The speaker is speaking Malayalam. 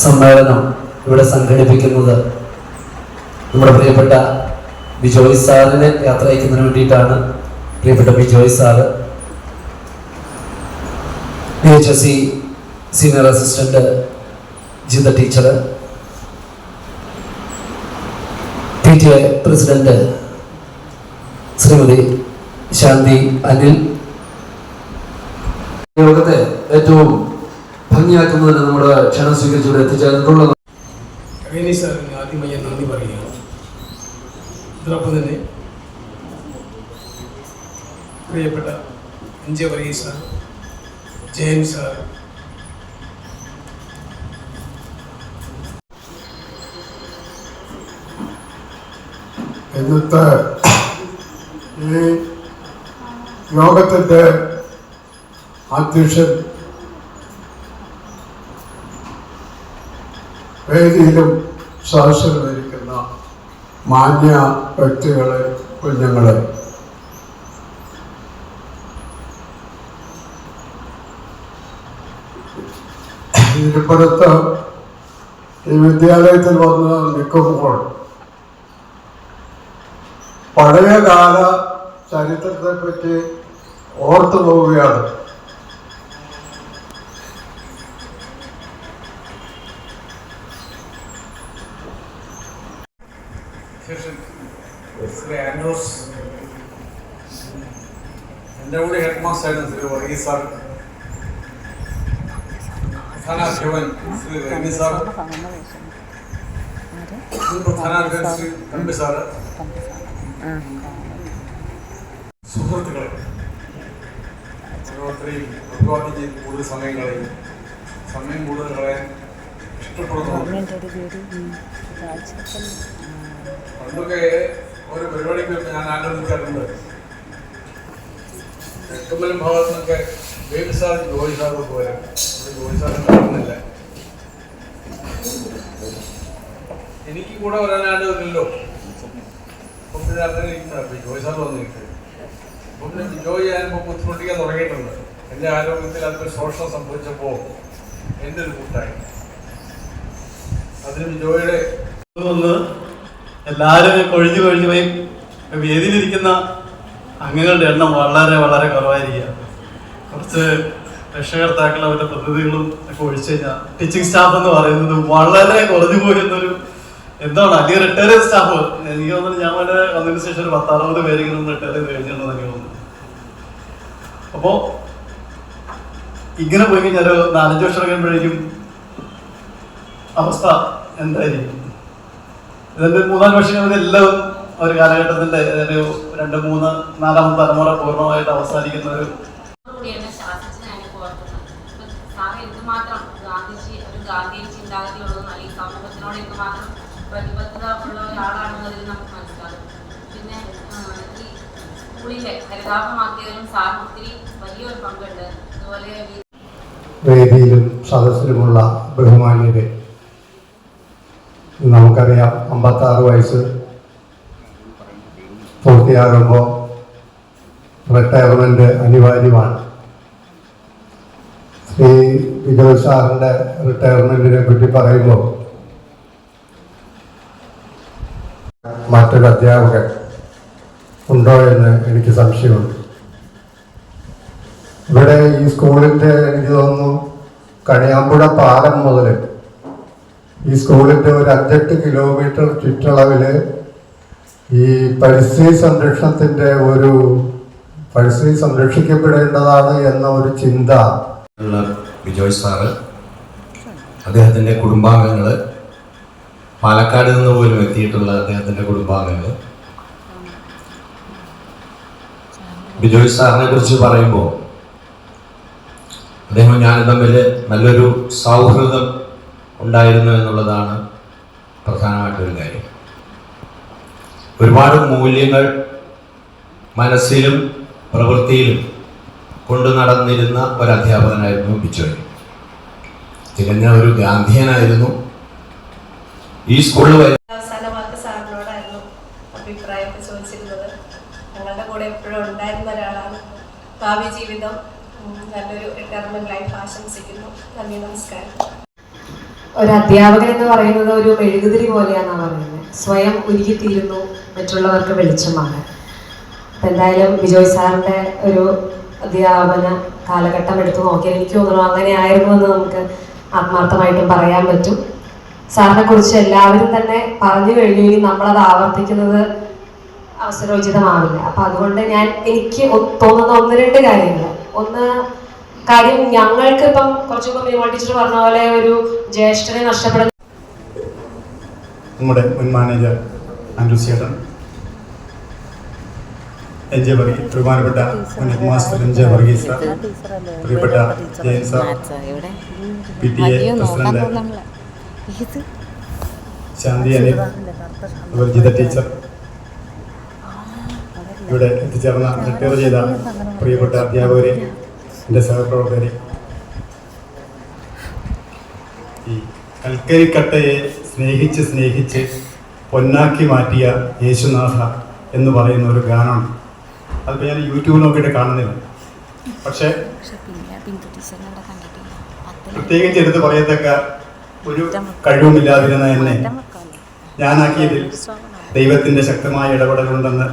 സമ്മേളനം ഇവിടെ സംഘടിപ്പിക്കുന്നത് നമ്മുടെ പ്രിയപ്പെട്ട ബിജോയ് സാറിനെ യാത്ര അയക്കുന്നതിന് വേണ്ടിയിട്ടാണ്. പ്രിയപ്പെട്ട Bijoy sir PHSC senior assistant Jitha teacher, PTA president Shrimati Shanthi Anil, യോഗത്തെ ഏറ്റവും ഭംഗിയാക്കുന്നതിന് നമ്മുടെ ക്ഷണം സ്വീകരിച്ചുകൊണ്ട് എത്തിച്ചേർന്നിട്ടുള്ളത് സാറിന് ആദ്യമായി ഞാൻ നന്ദി പറയുകയാണ്. ഇതോടൊപ്പം തന്നെ പ്രിയപ്പെട്ട അഞ്ചവരി സാർ, ജയൻ സാർ, ഇന്നത്തെ ഈ യോഗത്തിൻ്റെ അധ്യക്ഷൻ, വേദിയിലും സദസ്സിലുമിരിക്കുന്ന മാന്യ വ്യക്തികളെ, കുഞ്ഞുങ്ങളെ, ഇരിപ്പുറത്ത് ഈ വിദ്യാലയത്തിൽ വന്ന് നിൽക്കുമ്പോൾ പഴയകാല ചരിത്രത്തെപ്പറ്റി ഓർത്തു പോവുകയാണ്. ശ്രീ ആൻഡ്രൂസ്, എൻ്റെ കൂടെ ഹെഡ് മാസ്റ്റർ ആയിരുന്നു ശ്രീ വർഗീസ് സാർ, പ്രധാനാധ്യാപകൻ ശ്രീ രവി സാർ, പ്രധാനാധ്യാപകൻ ശ്രീ തമ്പി സാറ്, സുഹൃത്തുക്കളെ, ഓരോരുത്തരെയും അഭിവാദ്യം കൂടുതൽ സമയം കൂടുതൽ കളയാൻ ഇഷ്ടപ്പെടുന്നു. പണ്ടൊക്കെ ഒരു പരിപാടിക്ക് ഞാൻ ആലോചിക്കാറുണ്ട്, തെക്കുമ്പലം ഭാഗത്തു നിന്നൊക്കെ ബേബി സാർ, ജോയി സാറൊക്കെ വരാം. ജോയി സാറിന് കാണുന്നില്ല. എനിക്ക് കൂടെ വരാൻ ആലോചിക്കില്ലല്ലോ. അപ്പം പിന്നെ അങ്ങനെ ഇരിക്കുമ്പോഴാണ് ജോയി സാർ വന്നിരിക്കുന്നത്. അപ്പം പിന്നെ ജോയി ഞാനിപ്പോൾ ബുദ്ധിമുട്ടിക്കാൻ തുടങ്ങിയിട്ടുണ്ട്. എൻ്റെ ആരോഗ്യത്തിൽ അതൊരു ശോഷണം സംഭവിച്ചപ്പോൾ എൻ്റെ ഒരു കൂട്ടായി അതിന് ജോയിയുടെ എല്ലാവരും കൊഴിഞ്ഞു പോയി വേദിയിലിരിക്കുന്ന അംഗങ്ങളുടെ എണ്ണം വളരെ വളരെ കുറവായിരിക്കുക. കുറച്ച് രക്ഷകർത്താക്കൾ, അവരുടെ പ്രതിനിധികളും ഒക്കെ ഒഴിച്ചു കഴിഞ്ഞാൽ ടീച്ചിങ് സ്റ്റാഫ് എന്ന് പറയുന്നത് വളരെ കുറഞ്ഞു പോയെന്നൊരു എന്താണ് അല്ലെങ്കിൽ റിട്ടയർ സ്റ്റാഫ്. എനിക്ക് തോന്നുന്നു ഞാൻ വന്നതിന് ശേഷം ഒരു 10-60 പേരെങ്കിലും റിട്ടയർ ചെയ്ത് കഴിഞ്ഞിട്ടുണ്ടെന്ന് എനിക്ക് തോന്നുന്നു. അപ്പോൾ ഇങ്ങനെ പോയി കഴിഞ്ഞാൽ ഒരു 4-5 വർഷം കഴിയുമ്പോഴേക്കും അവസ്ഥ എന്തായിരിക്കും? ഇതിന്റെ 3-4 വർഷം എല്ലാം ഒരു കാലഘട്ടത്തിന്റെ ഒരു 2-3-4 തലമുറ പൂർണ്ണമായിട്ട് അവസാനിക്കുന്ന ഒരു സമൂഹത്തിനോട് എന്തുമാത്രം പ്രതിബദ്ധത ഉള്ള ഒരാളാണെന്നതിൽ നമുക്ക് മനസ്സിലാകും. പിന്നെ ഈ സ്കൂളിലെ ഹരിതാപമാക്കിയതിലും സാറിന് ഒത്തിരി വലിയൊരു പങ്കുണ്ട്. അതുപോലെ വേദിയിലും സദസ്സിലുമുള്ള ബഹുമാന്യരെ, നമുക്കറിയാം 56 വയസ്സ് പൂർത്തിയാകുമ്പോൾ റിട്ടയർമെൻറ്റ് അനിവാര്യമാണ്. ശ്രീ ബിജോയ് സാറിൻ്റെ റിട്ടയർമെൻറ്റിനെ പറ്റി പറയുമ്പോൾ മറ്റൊരു അധ്യാപകൻ ഉണ്ടോ എന്ന് എനിക്ക് സംശയമുണ്ട്. ഇവിടെ ഈ സ്കൂളിൻ്റെ എനിക്ക് തോന്നുന്നു കണിയാമ്പുഴ പാലം മുതൽ ഈ സ്കൂളിൻ്റെ ഒരു 5-8 കിലോമീറ്റർ ചുറ്റളവിൽ ഈ പരിസ്ഥിതി സംരക്ഷണത്തിൻ്റെ പരിസ്ഥിതി സംരക്ഷിക്കപ്പെടേണ്ടതാണ് എന്ന ഒരു ചിന്ത ബിജോയ് സാറ്, അദ്ദേഹത്തിൻ്റെ കുടുംബാംഗങ്ങൾ, പാലക്കാട് നിന്ന് പോലും എത്തിയിട്ടുള്ള അദ്ദേഹത്തിൻ്റെ കുടുംബാംഗങ്ങൾ. ബിജോയ് സാറിനെ കുറിച്ച് പറയുമ്പോൾ അദ്ദേഹം ഞാനും തമ്മിൽ നല്ലൊരു സൗഹൃദം ഉണ്ടായിരുന്നു എന്നുള്ളതാണ് പ്രധാനമായിട്ടൊരു കാര്യം. ഒരുപാട് മൂല്യങ്ങൾ മനസ്സിലും പ്രവൃത്തിയിലും കൊണ്ടു നടന്നിരുന്ന ഒരു അധ്യാപകനായിരുന്നു ബിജോയ്. തികഞ്ഞ ഒരു ഗാന്ധിയനായിരുന്നു. ഈ സ്കൂളിൽ അവസാന വാക്ക് സാറിനോടായിരുന്നു അഭിപ്രായമൊക്കെ ചോദിച്ചിരുന്നത്. ഞങ്ങളുടെ കൂടെ എപ്പോഴും ഉണ്ടായിരുന്ന ഒരാളാണ്. ഭാവി ജീവിതം നല്ലൊരു റിട്ടയർമെന്റ് ലൈഫ് ആശംസിക്കുന്നു. നന്ദി, നമസ്കാരം. ഒരു അധ്യാപകൻ എന്ന് പറയുന്നത് ഒരു മെഴുകുതിരി പോലെയാണെന്നാണ് പറയുന്നത്. സ്വയം ഉരുകിത്തീരുന്നു മറ്റുള്ളവർക്ക് വെളിച്ചമാണ്. അപ്പം എന്തായാലും ബിജോയ് സാറിൻ്റെ ഒരു അധ്യാപന കാലഘട്ടം എടുത്തു നോക്കിയാൽ എനിക്ക് തോന്നുന്നു അങ്ങനെയായിരുന്നു എന്ന് നമുക്ക് ആത്മാർത്ഥമായിട്ടും പറയാൻ പറ്റും. സാറിനെ കുറിച്ച് എല്ലാവരും തന്നെ പറഞ്ഞു കഴിഞ്ഞു. ഇനി നമ്മളത് ആവർത്തിക്കുന്നത് അവസരോചിതമാവില്ല. അപ്പം അതുകൊണ്ട് എനിക്ക് തോന്നുന്ന 1-2 കാര്യങ്ങൾ. കാര്യം ഞങ്ങൾക്ക് ഇപ്പം കുറച്ചു മുമ്പ് മിനിമോൾ ടീച്ചർ പറഞ്ഞ പോലെ ഒരു ജ്യേഷ്ഠനെ നഷ്ടപ്പെടുന്ന നമ്മുടെ മുൻ മാനേജർ ആൻഡ്രൂ ചേട്ടൻ, എൻജെ വർഗീസ്, ബഹുമാനപ്പെട്ട മുൻ head master NJ Varghese sir, പ്രിയപ്പെട്ട ജയൻ സാർ, PTA പ്രസിഡന്റ് ശാന്തി അനിൽ, അതുപോലെ ജിത ടീച്ചർ, ഇവിടെ എത്തിച്ചേർന്ന റിട്ടയർ ചെയ്ത പ്രിയപ്പെട്ട അധ്യാപകരെ, എൻ്റെ സഹപ്രവർത്തകരെ, ഈ കൽക്കരിക്കട്ടയെ സ്നേഹിച്ച് പൊന്നാക്കി മാറ്റിയ യേശുനാഥ എന്ന് പറയുന്ന ഒരു ഗാനമുണ്ട്. അതിപ്പോൾ ഞാൻ യൂട്യൂബ് നോക്കിയിട്ട് കാണുന്നില്ല. പക്ഷേ പ്രത്യേകിച്ച് എടുത്ത് പറയത്തക്ക ഒരു കഴിവുമില്ലാതിരുന്ന എന്നെ ഞാനാക്കിയതിൽ ദൈവത്തിൻ്റെ ശക്തമായ ഇടപെടലുണ്ടെന്ന്